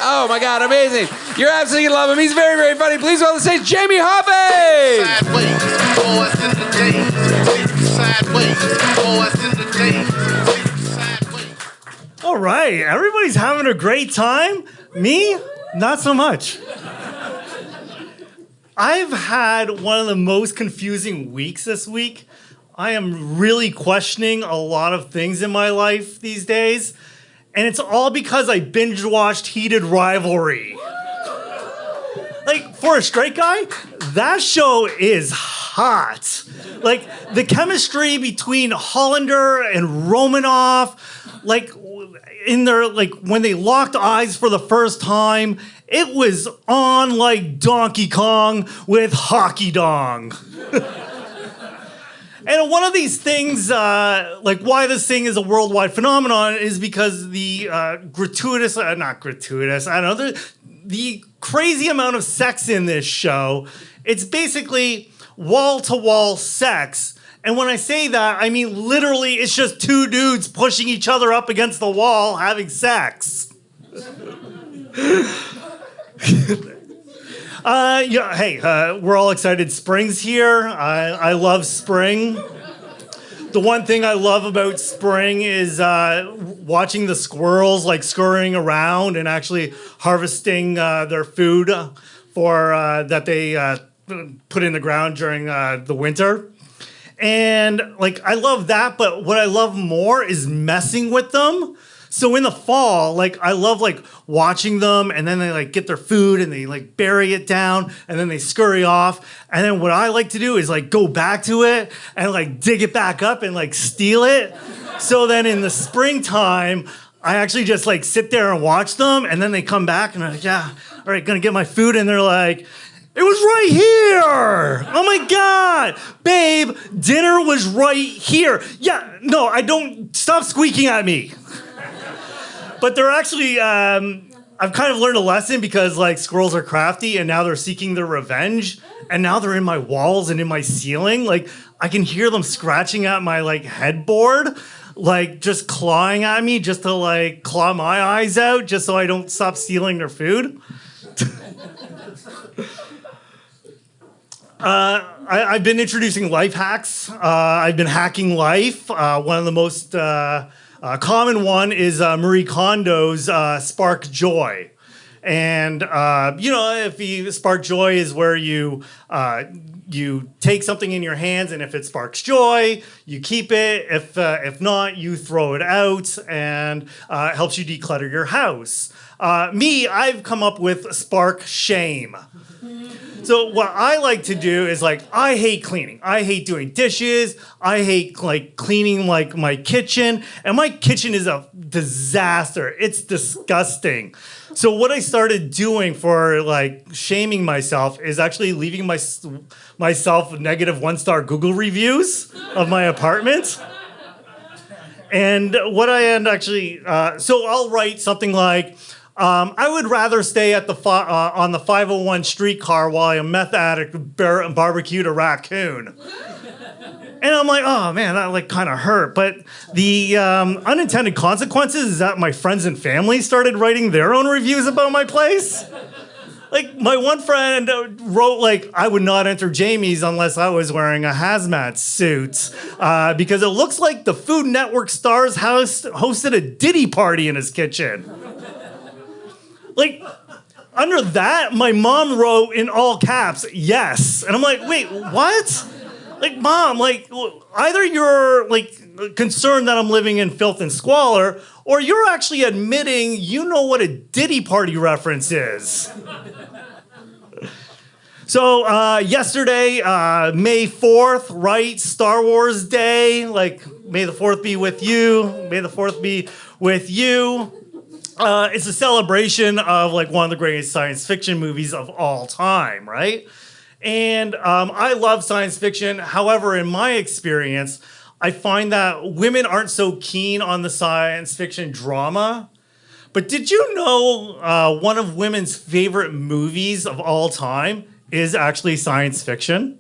Oh my God, amazing. You're absolutely gonna love him. He's very, very funny. Please welcome to the stage, Jamie Hoppe. Sideways, boys in the days. Sideways, boys in the days. Sideways. All right, everybody's having a great time. Me, not so much. I've had one of the most confusing weeks this week. I am really questioning a lot of things in my life these days. And it's all because I binge watched Heated Rivalry. Like, for a straight guy, that show is hot. Like, the chemistry between Hollander and Romanoff, like, in their, like, when they locked eyes for the first time, it was on like Donkey Kong with Hockey Dong. And one of these things, like why this thing is a worldwide phenomenon is because the not gratuitous, I don't know, the crazy amount of sex in this show, it's basically wall-to-wall sex. And when I say that, I mean literally it's just two dudes pushing each other up against the wall having sex. We're all excited. Spring's here. I love spring. The one thing I love about spring is watching the squirrels like scurrying around and actually harvesting their food for that they put in the ground during the winter. And like I love that, but what I love more is messing with them. So in the fall, like I love like watching them and then they like get their food and they like bury it down and then they scurry off. And then what I like to do is like go back to it and like dig it back up and like steal it. So then in the springtime, I actually just like sit there and watch them and then they come back and I'm like, yeah, all right, gonna get my food. And they're like, it was right here. Oh my God, babe, dinner was right here. Yeah, no, I don't, stop squeaking at me. But they're actually, I've kind of learned a lesson because like squirrels are crafty and now they're seeking their revenge. And now they're in my walls and in my ceiling. Like I can hear them scratching at my like headboard, like just clawing at me just to like claw my eyes out just so I don't stop stealing their food. I've been introducing life hacks. I've been hacking life. One of the most common one is Marie Kondo's Spark Joy. And, if you spark joy is where you take something in your hands and if it sparks joy, you keep it. If not, you throw it out and it helps you declutter your house. I've come up with Spark Shame. So what I like to do is like, I hate cleaning. I hate doing dishes. I hate like cleaning like my kitchen. And my kitchen is a disaster. It's disgusting. So what I started doing for like shaming myself is actually leaving myself negative 1-star Google reviews of my apartment. And what I end actually, so I'll write something like, I would rather stay at the on the 501 streetcar while a meth addict barbecued a raccoon. And I'm like, oh man, that like kind of hurt. But the unintended consequences is that my friends and family started writing their own reviews about my place. Like my one friend wrote like, I would not enter Jamie's unless I was wearing a hazmat suit because it looks like the Food Network star's house hosted a Diddy party in his kitchen. Like, under that, my mom wrote in all caps, yes. And I'm like, wait, what? Like, mom, like, either you're, like, concerned that I'm living in filth and squalor, or you're actually admitting you know what a Diddy party reference is. So, yesterday, May 4th, right? Star Wars Day. Like, may the 4th be with you. May the 4th be with you. It's a celebration of like one of the greatest science fiction movies of all time, right? And I love science fiction. However, in my experience, I find that women aren't so keen on the science fiction drama. But did you know one of women's favorite movies of all time is actually science fiction?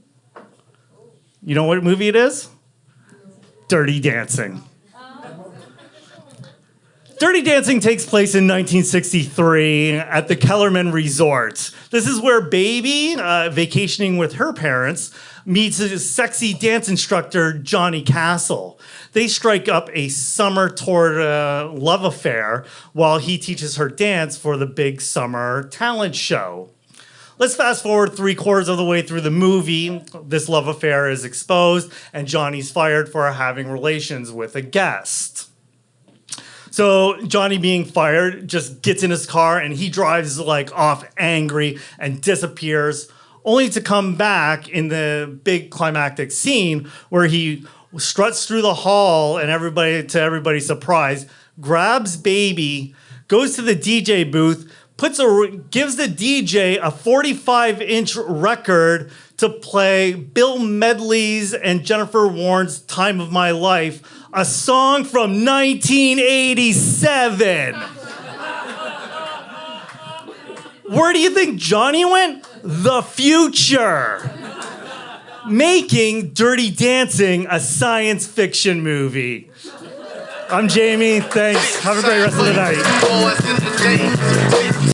You know what movie it is? Dirty Dancing. Dirty Dancing takes place in 1963 at the Kellerman Resort. This is where Baby, vacationing with her parents, meets his sexy dance instructor, Johnny Castle. They strike up a summer tour love affair while he teaches her dance for the big summer talent show. Let's fast forward 3/4 of the way through the movie. This love affair is exposed, and Johnny's fired for having relations with a guest. So Johnny, being fired, just gets in his car and he drives like off angry and disappears, only to come back in the big climactic scene where he struts through the hall and to everybody's surprise, grabs Baby, goes to the DJ booth, gives the DJ a 45-inch record to play Bill Medley's and Jennifer Warnes' Time of My Life, a song from 1987. Where do you think Johnny went? The future. Making Dirty Dancing a science fiction movie. I'm Jamie. Thanks. Have a great rest of the night.